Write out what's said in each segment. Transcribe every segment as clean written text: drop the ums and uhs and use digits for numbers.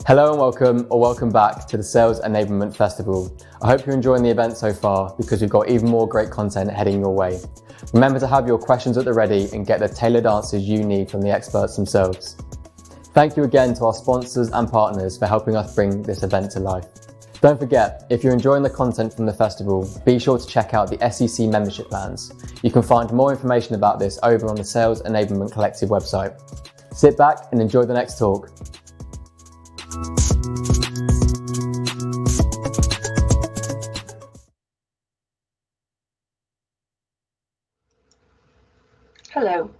Hello and welcome, or welcome back to the Sales Enablement Festival. I hope you're enjoying the event so far because we've got even more great content heading your way. Remember to have your questions at the ready and get the tailored answers you need from the experts themselves. Thank you again to our sponsors and partners for helping us bring this event to life. Don't forget, if you're enjoying the content from the festival, be sure to check out the SEC membership plans. You can find more information about this over on the Sales Enablement Collective website. Sit back and enjoy the next talk. Hello,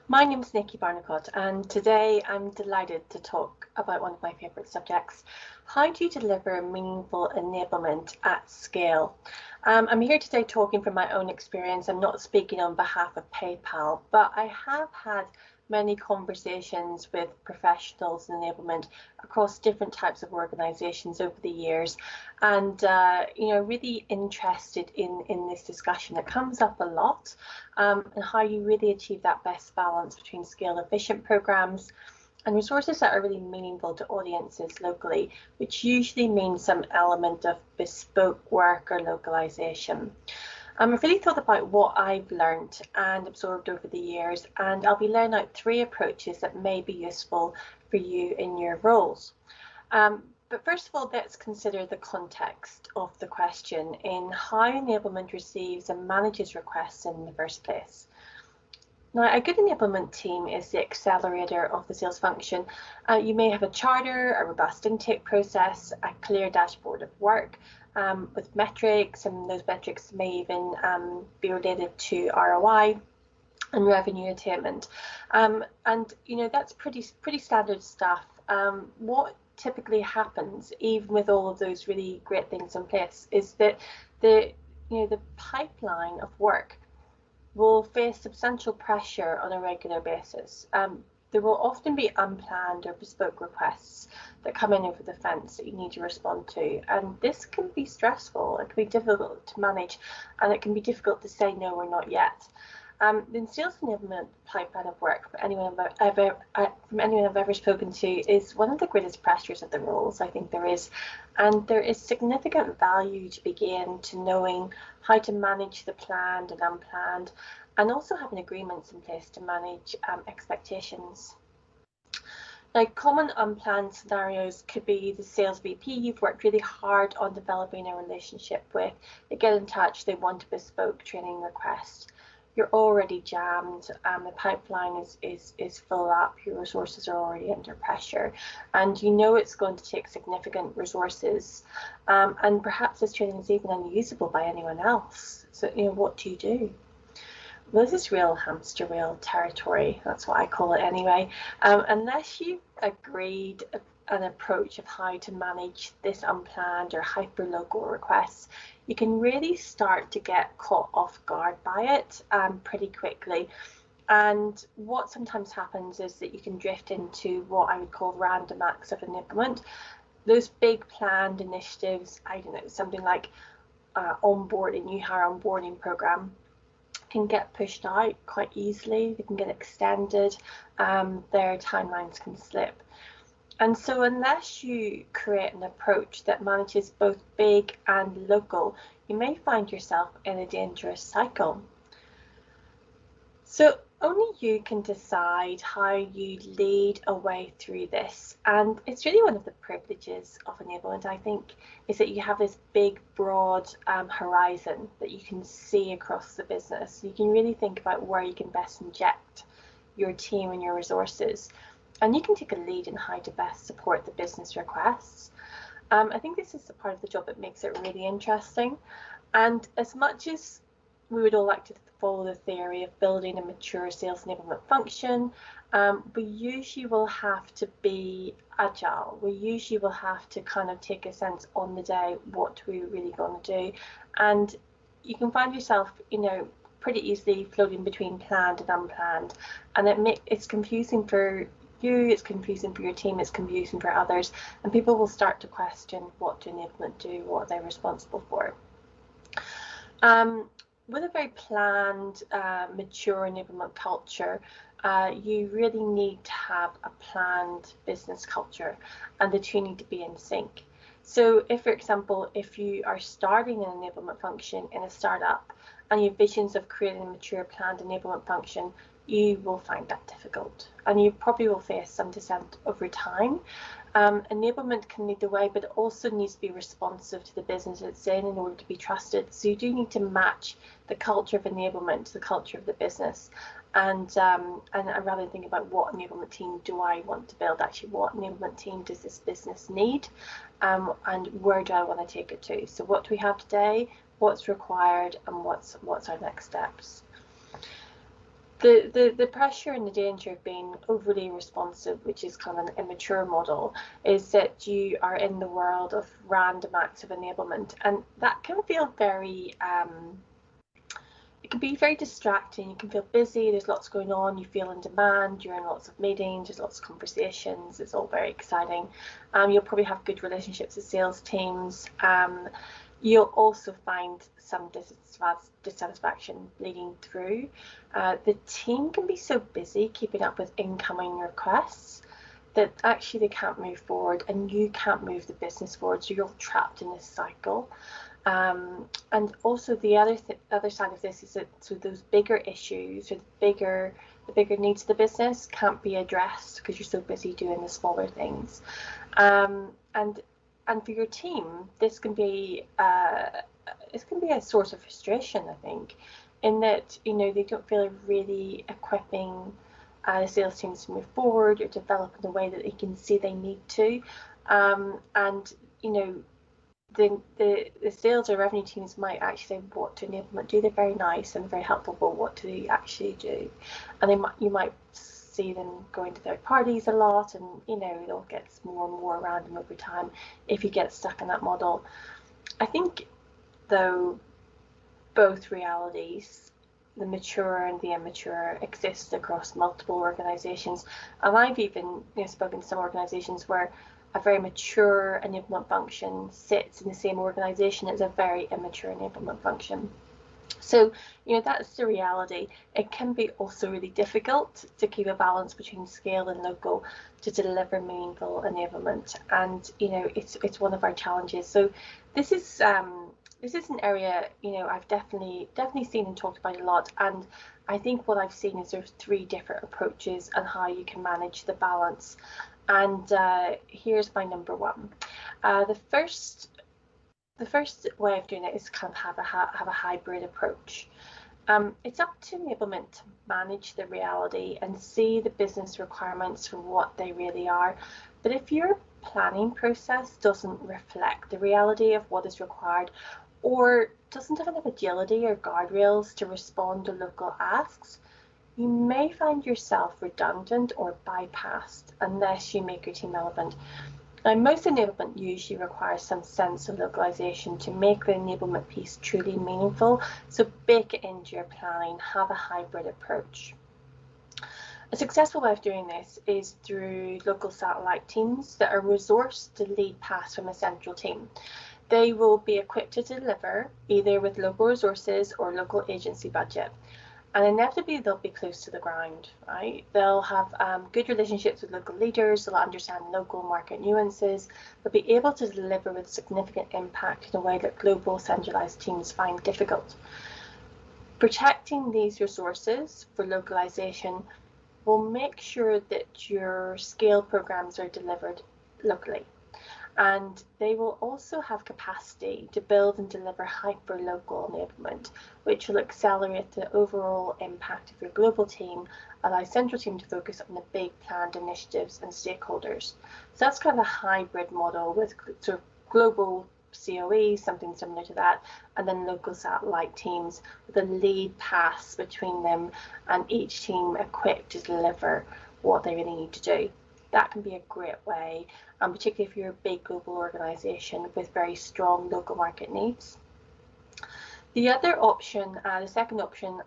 my name is Nikki Barnicott, and today I'm delighted to talk about one of my favourite subjects: how do you deliver meaningful enablement at scale? I'm here today talking from my own experience. I'm not speaking on behalf of PayPal, but I have had many conversations with professionals in enablement across different types of organisations over the years, and really interested in this discussion. It comes up a lot, and how you really achieve that best balance between scale efficient programs and resources that are really meaningful to audiences locally, which usually means some element of bespoke work or localization. I've really thought about what I've learned and absorbed over the years, and I'll be laying out 3 approaches that may be useful for you in your roles. But first of all, let's consider the context of the question in how enablement receives and manages requests in the first place. Now, a good enablement team is the accelerator of the sales function. You may have a charter, a robust intake process, a clear dashboard of work with metrics, and those metrics may even be related to ROI and revenue attainment. And that's pretty standard stuff. What typically happens, even with all of those really great things in place, is that the pipeline of work will face substantial pressure on a regular basis. There will often be unplanned or bespoke requests that come in over the fence that you need to respond to, and this can be stressful. It can be difficult to manage, and it can be difficult to say no or not yet. The sales enablement pipeline of work from anyone I've ever spoken to is one of the greatest pressures of the roles I think there is, and there is significant value to be gained to knowing how to manage the planned and unplanned, and also having agreements in place to manage expectations. Now, common unplanned scenarios could be the sales VP you've worked really hard on developing a relationship with. They get in touch, they want a bespoke training request. You're already jammed, the pipeline is full up, your resources are already under pressure, and you know it's going to take significant resources, and perhaps this training is even unusable by anyone else. So, what do you do? Well, this is real hamster wheel territory. That's what I call it anyway. Unless you've agreed an approach of how to manage this unplanned or hyper-local requests, you can really start to get caught off guard by it pretty quickly. And what sometimes happens is that you can drift into what I would call random acts of enablement. Those big planned initiatives, I don't know, something like onboarding, new hire onboarding program, can get pushed out quite easily. They can get extended, their timelines can slip. And so unless you create an approach that manages both big and local, you may find yourself in a dangerous cycle. So only you can decide how you lead a way through this. And it's really one of the privileges of enablement, I think, is that you have this big, broad horizon that you can see across the business. You can really think about where you can best inject your team and your resources. And you can take a lead in how to best support the business requests. I think this is the part of the job that makes it really interesting. And as much as we would all like to follow the theory of building a mature sales enablement function, we usually will have to be agile. We usually will have to kind of take a sense on the day, what are we really going to do? And you can find yourself, pretty easily floating between planned and unplanned. And it's confusing for you, it's confusing for your team, it's confusing for others, and people will start to question, what do enablement do, what are they responsible for? With a very planned, mature enablement culture, you really need to have a planned business culture, and the two need to be in sync. So if, for example, if you are starting an enablement function in a startup and you have visions of creating a mature planned enablement function, you will find that difficult, and you probably will face some dissent over time. Enablement can lead the way, but it also needs to be responsive to the business it's in order to be trusted. So you do need to match the culture of enablement to the culture of the business. And I'd rather think about what enablement team do I want to build, actually what enablement team does this business need, and where do I want to take it to. So what do we have today, what's required, and what's our next steps. The pressure and the danger of being overly responsive, which is kind of an immature model, is that you are in the world of random acts of enablement, and that can feel very it can be very distracting. You can feel busy, there's lots going on, you feel in demand, you're in lots of meetings, there's lots of conversations, it's all very exciting. You'll probably have good relationships with sales teams. You'll also find some dissatisfaction bleeding through. The team can be so busy keeping up with incoming requests that actually they can't move forward, and you can't move the business forward, so you're trapped in this cycle. And also the other side of this is that so those bigger issues or the bigger needs of the business can't be addressed because you're so busy doing the smaller things. And for your team, this can be a source of frustration, I think, in that they don't feel really equipping the sales teams to move forward or develop in the way that they can see they need to, and the sales or revenue teams might actually say, what do enablement do? They're very nice and very helpful, but what do they actually do? And you might see them going to third parties a lot, and it all gets more and more random over time if you get stuck in that model. I think, though, both realities, the mature and the immature, exist across multiple organizations. And I've even spoken to some organizations where a very mature enablement function sits in the same organization as a very immature enablement function. So, that's the reality. It can be also really difficult to keep a balance between scale and local to deliver meaningful enablement. And, it's one of our challenges. So this is an area, I've definitely seen and talked about a lot. And I think what I've seen is there's 3 different approaches on how you can manage the balance. And here's my number 1. The first way of doing it is kind of have a hybrid approach. It's up to enablement to manage the reality and see the business requirements for what they really are. But if your planning process doesn't reflect the reality of what is required, or doesn't have enough agility or guardrails to respond to local asks, you may find yourself redundant or bypassed unless you make your team relevant. Now, most enablement usually requires some sense of localization to make the enablement piece truly meaningful, so bake it into your planning, have a hybrid approach. A successful way of doing this is through local satellite teams that are resourced to lead paths from a central team. They will be equipped to deliver either with local resources or local agency budget. And inevitably, they'll be close to the ground, right? They'll have good relationships with local leaders, they'll understand local market nuances, they'll be able to deliver with significant impact in a way that global centralized teams find difficult. Protecting these resources for localization will make sure that your scale programs are delivered locally. And they will also have capacity to build and deliver hyper-local enablement, which will accelerate the overall impact of your global team, allow central team to focus on the big planned initiatives and stakeholders. So that's kind of a hybrid model with sort of global COE, something similar to that, and then local satellite teams with a lead pass between them and each team equipped to deliver what they really need to do. That can be a great way, particularly if you're a big global organization with very strong local market needs. The other option, the second option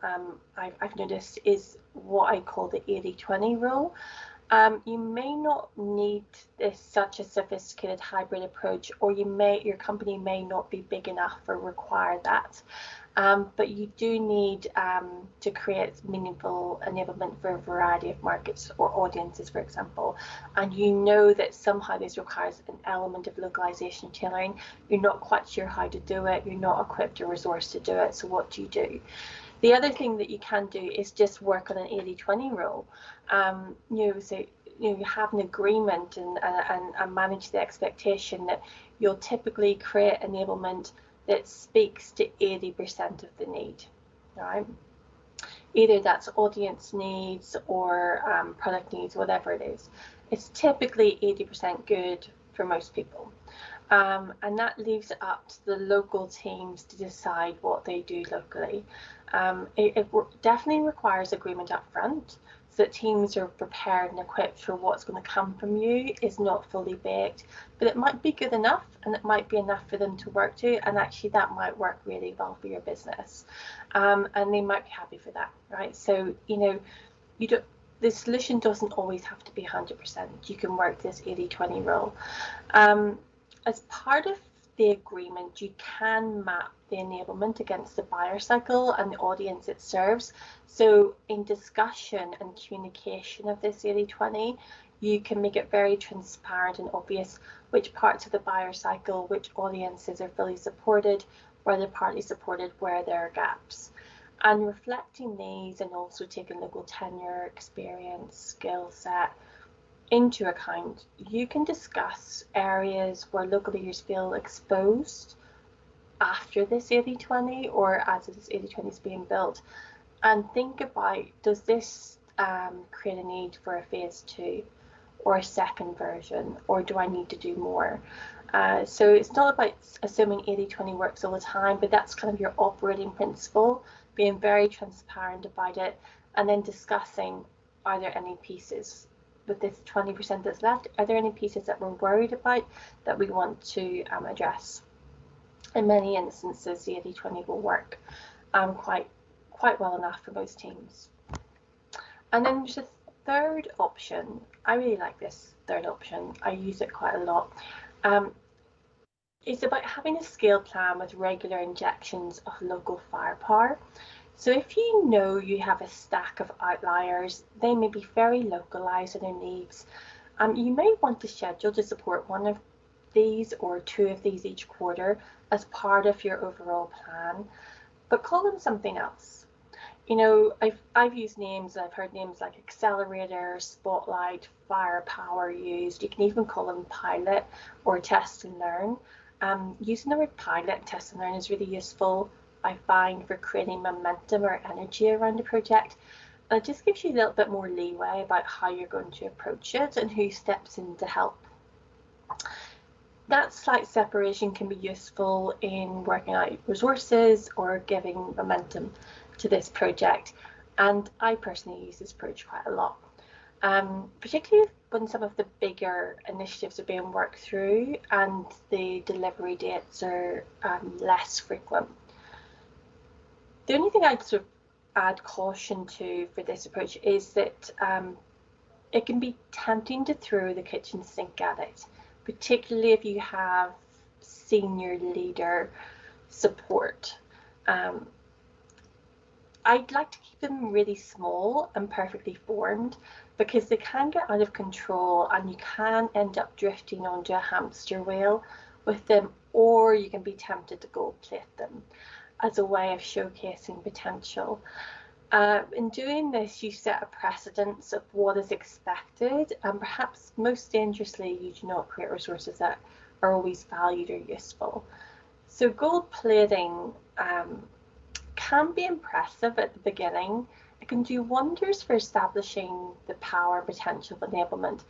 I've noticed is what I call the 80-20 rule. You may not need such a sophisticated hybrid approach, or your company may not be big enough or require that. but you do need to create meaningful enablement for a variety of markets or audiences, for example. And you know that somehow this requires an element of localization tailoring. You're not quite sure how to do it. You're not equipped or resourced to do it. So what do you do? The other thing that you can do is just work on an 80-20 rule. So you have an agreement and manage the expectation that you'll typically create enablement that speaks to 80% of the need, right? Either that's audience needs or product needs, whatever it is. It's typically 80% good for most people. And that leaves it up to the local teams to decide what they do locally. It definitely requires agreement up front, so that teams are prepared and equipped for what's going to come from you. Is not fully baked, but it might be good enough, and it might be enough for them to work to, and actually that might work really well for your business, and they might be happy for that, right? So the solution doesn't always have to be 100%. You can work this 80-20 rule. As part of the agreement, you can map the enablement against the buyer cycle and the audience it serves. So in discussion and communication of this 80-20, you can make it very transparent and obvious which parts of the buyer cycle, which audiences are fully supported, where they're partly supported, where there are gaps. And reflecting these and also taking local tenure, experience, skill set into account, you can discuss areas where local leaders feel exposed after this 80-20 or as this 80-20 is being built, and think about, does this create a need for a phase 2 or a second version, or do I need to do more? So it's not about assuming 80-20 works all the time, but that's kind of your operating principle, being very transparent about it, and then discussing, are there any pieces with this 20% that's left, are there any pieces that we're worried about that we want to address? In many instances, the 80-20 will work quite well enough for most teams. And then there's a third option. I really like this third option. I use it quite a lot. It's about having a scale plan with regular injections of local firepower. So if you know you have a stack of outliers, they may be very localized in their needs. You may want to schedule to support one of these or two of these each quarter as part of your overall plan, but call them something else. I've used names, I've heard names like accelerator, spotlight, firepower used. You can even call them pilot or test and learn. Using the word pilot and test and learn is really useful, I find, for creating momentum or energy around a project. And it just gives you a little bit more leeway about how you're going to approach it and who steps in to help. That slight separation can be useful in working out resources or giving momentum to this project. And I personally use this approach quite a lot, particularly when some of the bigger initiatives are being worked through and the delivery dates are less frequent. The only thing I'd sort of add caution to for this approach is that it can be tempting to throw the kitchen sink at it, particularly if you have senior leader support. I'd like to keep them really small and perfectly formed, because they can get out of control and you can end up drifting onto a hamster wheel with them, or you can be tempted to gold plate them as a way of showcasing potential. In doing this, you set a precedence of what is expected, and perhaps most dangerously, you do not create resources that are always valued or useful. So gold plating can be impressive at the beginning. It can do wonders for establishing the power and potential of enablement.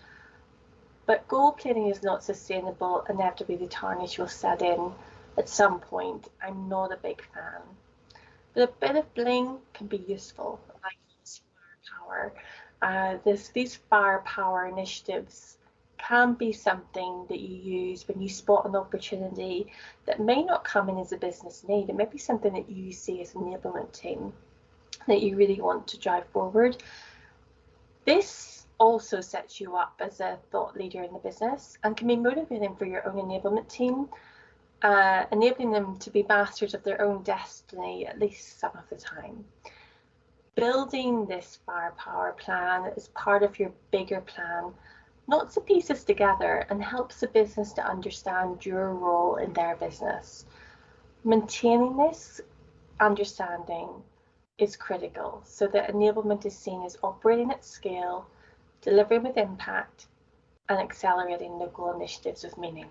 But gold plating is not sustainable. Inevitably, the tarnish will set in at some point. I'm not a big fan. But a bit of bling can be useful, like firepower. These firepower initiatives can be something that you use when you spot an opportunity that may not come in as a business need. It may be something that you see as an enablement team that you really want to drive forward. This also sets you up as a thought leader in the business and can be motivating for your own enablement team. enabling them to be masters of their own destiny at least some of the time. Building this firepower plan is part of your bigger plan, knots the pieces together and helps the business to understand your role in their business. Maintaining this understanding is critical so that enablement is seen as operating at scale, delivering with impact, and accelerating local initiatives with meaning.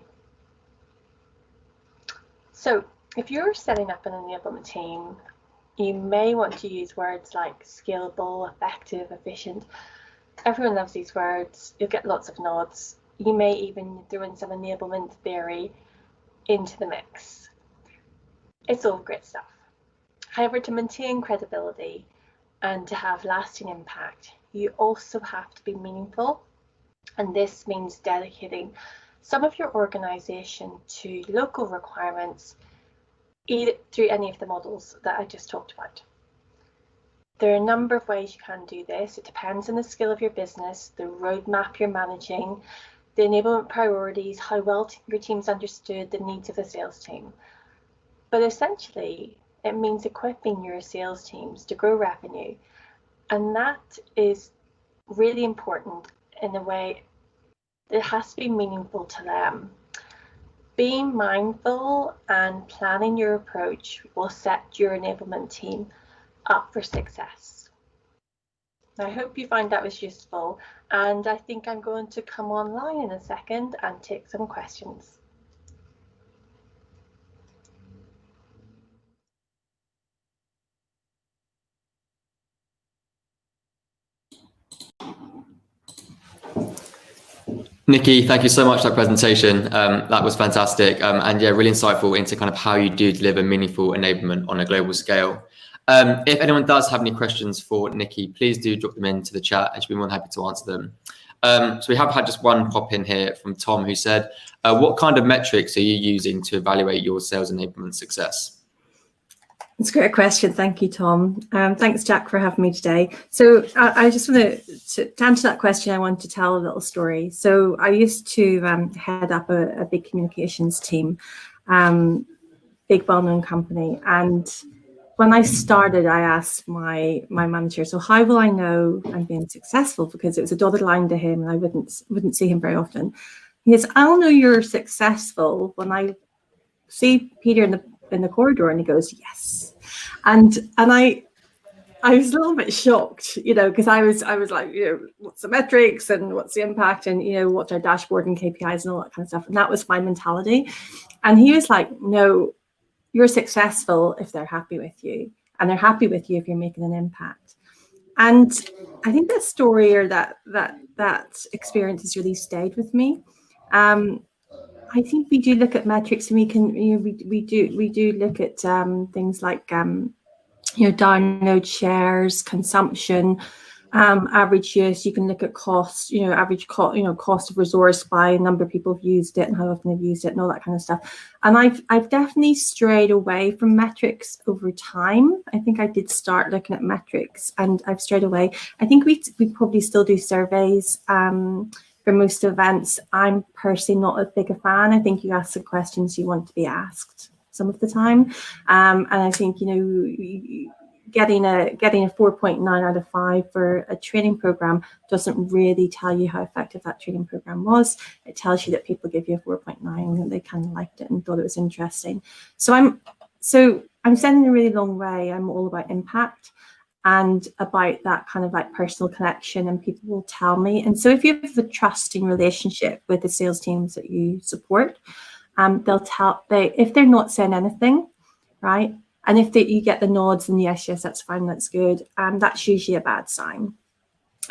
So if you're setting up an enablement team, you may want to use words like scalable, effective, efficient. Everyone loves these words. You'll get lots of nods. You may even throw in some enablement theory into the mix. It's all great stuff. However, to maintain credibility and to have lasting impact, you also have to be meaningful. And this means dedicating some of your organisation to local requirements either through any of the models that I just talked about. There are a number of ways you can do this. It depends on the scale of your business, the roadmap you're managing, the enablement priorities, how well your team's understood the needs of the sales team. But essentially, it means equipping your sales teams to grow revenue. And that is really important in a way that has to be meaningful to them. Being mindful and planning your approach will set your enablement team up for success. I hope you find that was useful, and I think I'm going to come online in a second and take some questions. Nikki, thank you so much for that presentation. That was fantastic. And yeah, really insightful into kind of how you do deliver meaningful enablement on a global scale. If anyone does have any questions for Nikki, please do drop them into the chat and she'll be more than happy to answer them. So we have had just one pop in here from Tom who said, what kind of metrics are you using to evaluate your sales enablement success? That's a great question. Thank you, Tom. Thanks, Jack, for having me today. So I just want to answer that question, I want to tell a little story. So I used to head up a big communications team, big well-known company. And when I started, I asked my manager, so how will I know I'm being successful? Because it was a dotted line to him and I wouldn't see him very often. He says, I'll know you're successful when I see Peter in the corridor, and he goes, yes. And I was a little bit shocked, because I was like, what's the metrics and what's the impact and, what's our dashboard and KPIs and all that kind of stuff. And that was my mentality. And he was like, no, you're successful if they're happy with you, and they're happy with you if you're making an impact. And I think that story or that experience has really stayed with me. I think we do look at metrics, and we can, we do look at things like, download shares, consumption, average use. You can look at cost, average cost of resource by a number of people have used it and how often they've used it and all that kind of stuff. And I've definitely strayed away from metrics over time. I think I did start looking at metrics and I've strayed away. I think we probably still do surveys. For most events, I'm personally not as big a fan. I think you ask the questions you want to be asked some of the time, and I think getting a 4.9 out of 5 for a training program doesn't really tell you how effective that training program was. It tells you that people give you a 4.9 and they kind of liked it and thought it was interesting. So I'm sending a really long way. I'm all about impact and about that kind of like personal connection, and people will tell me. And so if you have a trusting relationship with the sales teams that you support, if they're not saying anything, right? And if you get the nods and yes, that's fine, that's good, that's usually a bad sign.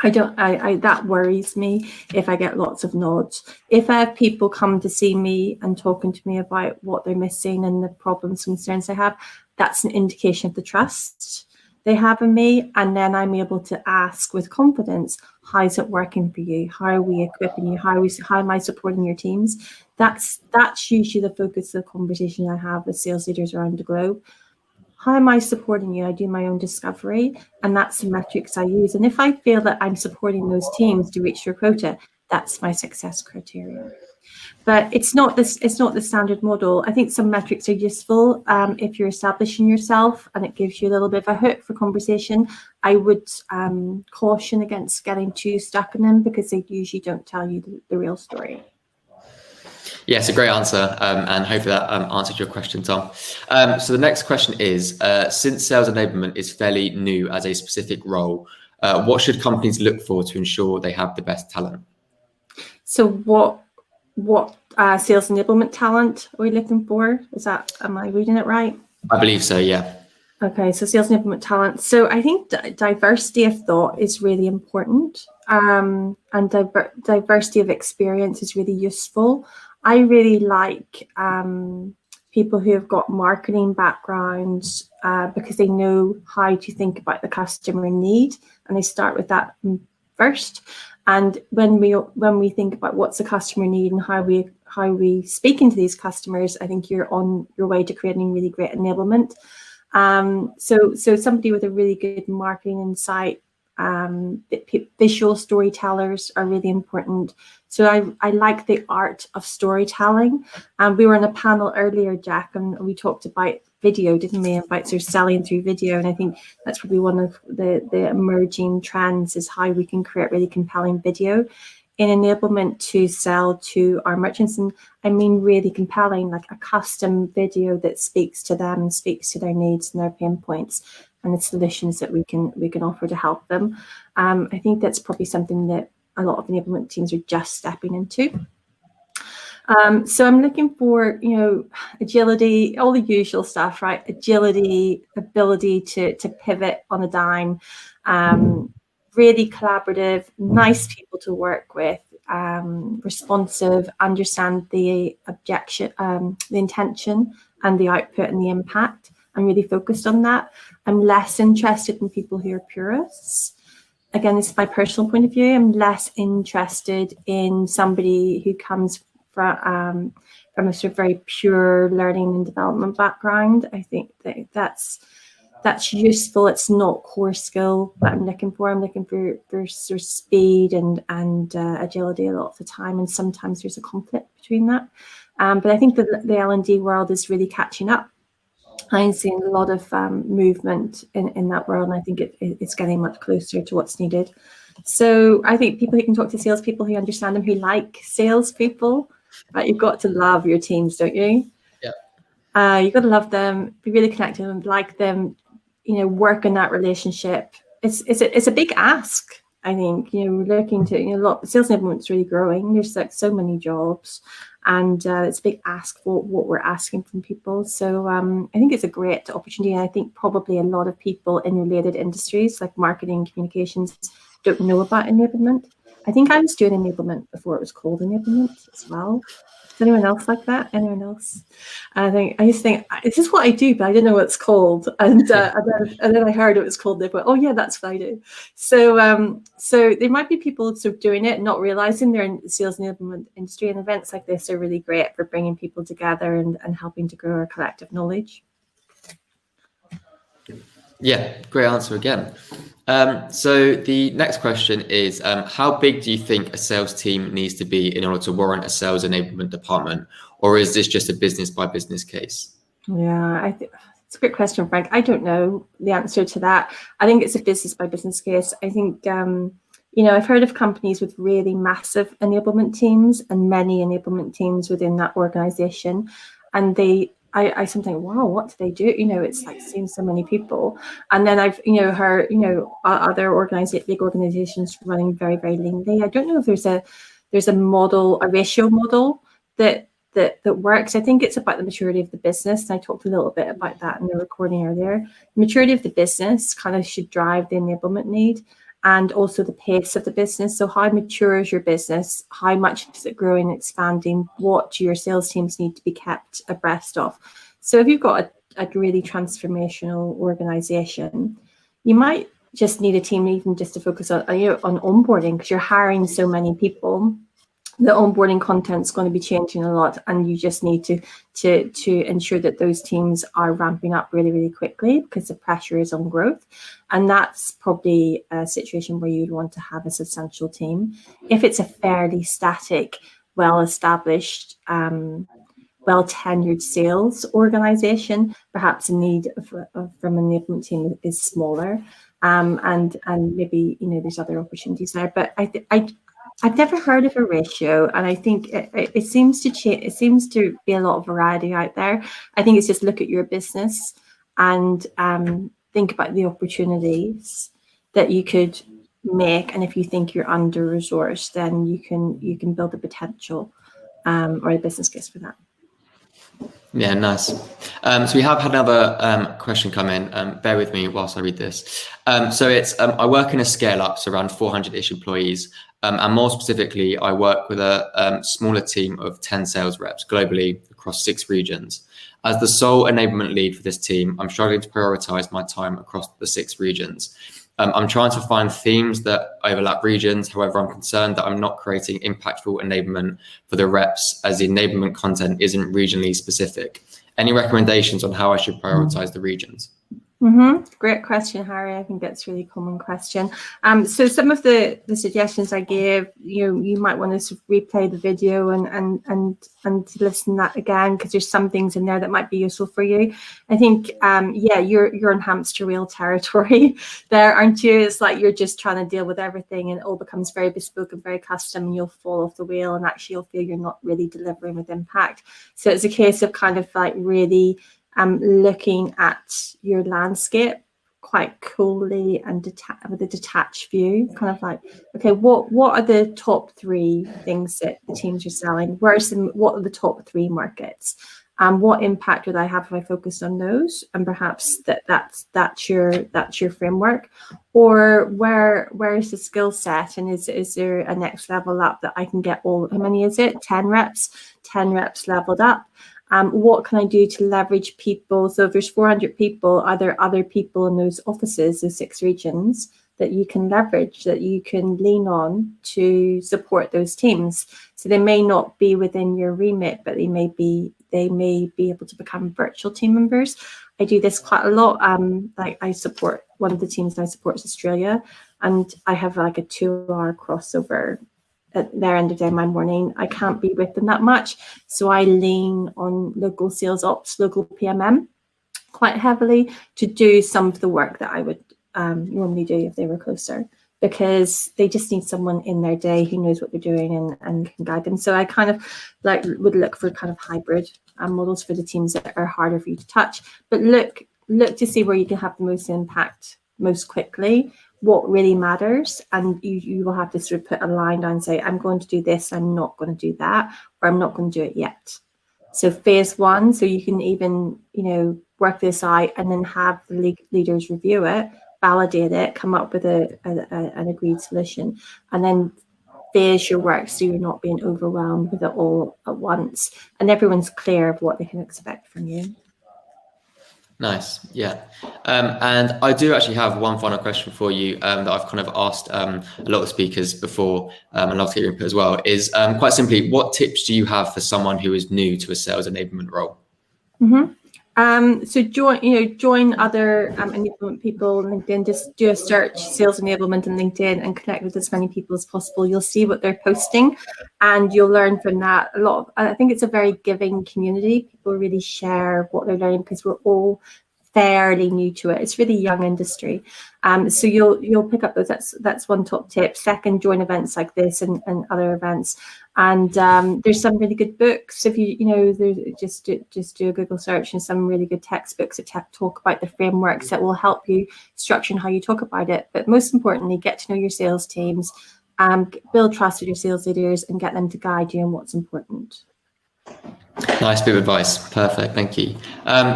That worries me if I get lots of nods. If I have people come to see me and talking to me about what they're missing and the problems and concerns they have, that's an indication of the trust they have in me. And then I'm able to ask with confidence, how's it working for you? How are we equipping you? How am I supporting your teams? That's usually the focus of the conversation I have with sales leaders around the globe. How am I supporting you? I do my own discovery, and that's the metrics I use. And if I feel that I'm supporting those teams to reach their quota, that's my success criteria. But it's not this. It's not the standard model. I think some metrics are useful if you're establishing yourself, and it gives you a little bit of a hook for conversation. I would caution against getting too stuck in them because they usually don't tell you the real story. Yes, a great answer, and hopefully that answered your question, Tom. So the next question is, since sales enablement is fairly new as a specific role, what should companies look for to ensure they have the best talent? So what sales enablement talent are we looking for? Am I reading it right? I believe so, yeah. Okay, so sales enablement talent. So I think diversity of thought is really important, and diversity of experience is really useful. I really like people who have got marketing backgrounds because they know how to think about the customer need, and they start with that first. And when we think about what's the customer need and how we speak into these customers, I think you're on your way to creating really great enablement. So somebody with a really good marketing insight, visual storytellers are really important. So I like the art of storytelling. We were on a panel earlier, Jack, and we talked about video, didn't we? About sort of selling through video, and I think that's probably one of the emerging trends is how we can create really compelling video in enablement to sell to our merchants. And I mean really compelling, like a custom video that speaks to them and speaks to their needs and their pain points and the solutions that we can offer to help them. I think that's probably something that a lot of enablement teams are just stepping into. So I'm looking for, agility, all the usual stuff, right? Agility, ability to pivot on a dime, really collaborative, nice people to work with, responsive, understand the the intention and the output and the impact. I'm really focused on that. I'm less interested in people who are purists. Again, this is my personal point of view. I'm less interested in somebody who comes from a sort of very pure learning and development background. I think that's useful. It's not core skill that I'm looking for. I'm looking for sort of speed and agility a lot of the time, and sometimes there's a conflict between that. But I think the L&D world is really catching up. I'm seeing a lot of movement in that world, and I think it's getting much closer to what's needed. So I think people who can talk to salespeople, who understand them, who like salespeople, right? You've got to love your teams, don't you? Yeah. You've got to love them, be really connected with them, like them, work in that relationship. It's a big ask. I think, we're looking to, a lot, sales enablement's really growing. There's like so many jobs, and it's a big ask for what we're asking from people. So I think it's a great opportunity. And I think probably a lot of people in related industries like marketing, communications, don't know about enablement. I think I was doing enablement before it was called enablement as well. Is anyone else like that? Anyone else? I used to think, is this what I do? But I didn't know what it's called. And then I heard it was called enablement. Oh yeah, that's what I do. So there might be people sort of doing it, not realizing they're in the sales enablement industry, and events like this are really great for bringing people together and helping to grow our collective knowledge. Yeah, great answer again. So the next question is, how big do you think a sales team needs to be in order to warrant a sales enablement department, or is this just a business by business case? Yeah, I think it's a great question, Frank. I don't know the answer to that. I think it's a business by business case. I think, I've heard of companies with really massive enablement teams and many enablement teams within that organization, and I sometimes, wow, what do they do? It's like seeing so many people. And then I've, heard, other big organizations running very, very leanly. I don't know if there's a model, a ratio model that works. I think it's about the maturity of the business. And I talked a little bit about that in the recording earlier. The maturity of the business kind of should drive the enablement need, and also the pace of the business. So how mature is your business? How much is it growing, expanding? What do your sales teams need to be kept abreast of? So if you've got a really transformational organization, you might just need a team even just to focus on onboarding, because you're hiring so many people. The onboarding content's going to be changing a lot, and you just need to ensure that those teams are ramping up really, really quickly, because the pressure is on growth. And that's probably a situation where you'd want to have a substantial team. If it's a fairly static well-established, well-tenured sales organization. Perhaps the need from an enablement team is smaller, and maybe there's other opportunities there. But I've never heard of a ratio, and I think it seems to change. It seems to be a lot of variety out there. I think it's just look at your business and think about the opportunities that you could make, and if you think you're under-resourced, then you can build the potential or a business case for that. Yeah, nice. So we have had another question come in. Bear with me whilst I read this. So it's I work in a scale-up, so around 400-ish employees, and more specifically, I work with a smaller team of 10 sales reps globally across 6 regions. As the sole enablement lead for this team, I'm struggling to prioritize my time across the 6 regions. I'm trying to find themes that overlap regions. However, I'm concerned that I'm not creating impactful enablement for the reps, as the enablement content isn't regionally specific. Any recommendations on how I should prioritize the regions? Great question, Harry. I think that's a really common question. So some of the suggestions I gave, you might want to sort of replay the video and listen to that again, because there's some things in there that might be useful for you. I think, you're in hamster wheel territory there, aren't you? It's like you're just trying to deal with everything, and it all becomes very bespoke and very custom, and you'll fall off the wheel, and actually you'll feel you're not really delivering with impact. So it's a case of kind of like really looking at your landscape quite coolly and with a detached view, kind of like, okay, what are the top 3 things that the teams are selling? What are the top 3 markets? What impact would I have if I focused on those? And perhaps that's your framework. Or where is the skill set, and is there a next level up that I can get how many is it? 10 reps leveled up. What can I do to leverage people? So if there's 400 people, are there other people in those offices, those 6 regions, that you can leverage, that you can lean on to support those teams? So they may not be within your remit, but they may be able to become virtual team members. I do this quite a lot. Like I support one of the teams that I support is Australia, and I have like a 2-hour crossover at their end of day, my morning. I can't be with them that much, so I lean on local sales ops, local PMM quite heavily to do some of the work that I would normally do if they were closer, because they just need someone in their day who knows what they're doing and can guide them. So I kind of would look for kind of hybrid models for the teams that are harder for you to touch, but look to see where you can have the most impact most quickly, what really matters, and you will have to sort of put a line down and say, I'm going to do this, I'm not going to do that, or I'm not going to do it yet. So phase 1, so you can even work this out and then have the leaders review it, validate it, come up with an agreed solution, and then phase your work so you're not being overwhelmed with it all at once, and everyone's clear of what they can expect from you. Nice, yeah. And I do actually have one final question for you that I've kind of asked a lot of speakers before, and I'd love to get your input as well, is quite simply, what tips do you have for someone who is new to a sales enablement role? So join other enablement people on LinkedIn. Just do a search, sales enablement on LinkedIn, and connect with as many people as possible. You'll see what they're posting, and you'll learn from that a lot. I think it's a very giving community. People really share what they're learning because we're all fairly new to it. It's really young industry. So you'll pick up those. That's one top tip. Second, join events like this and other events. And there's some really good books. If just do a Google search, and some really good textbooks that talk about the frameworks that will help you structure how you talk about it. But most importantly, get to know your sales teams, build trust with your sales leaders, and get them to guide you on what's important. Nice bit of advice. Perfect. Thank you.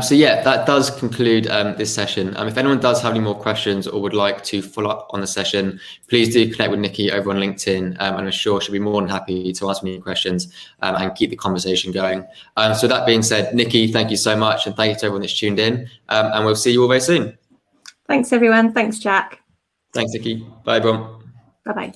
So yeah, that does conclude this session. If anyone does have any more questions or would like to follow up on the session, please do connect with Nikki over on LinkedIn, and I'm sure she'll be more than happy to answer any questions and keep the conversation going. So that being said, Nikki, thank you so much, and thank you to everyone that's tuned in, and we'll see you all very soon. Thanks, everyone. Thanks, Jack. Thanks, Nikki. Bye, everyone. Bye-bye.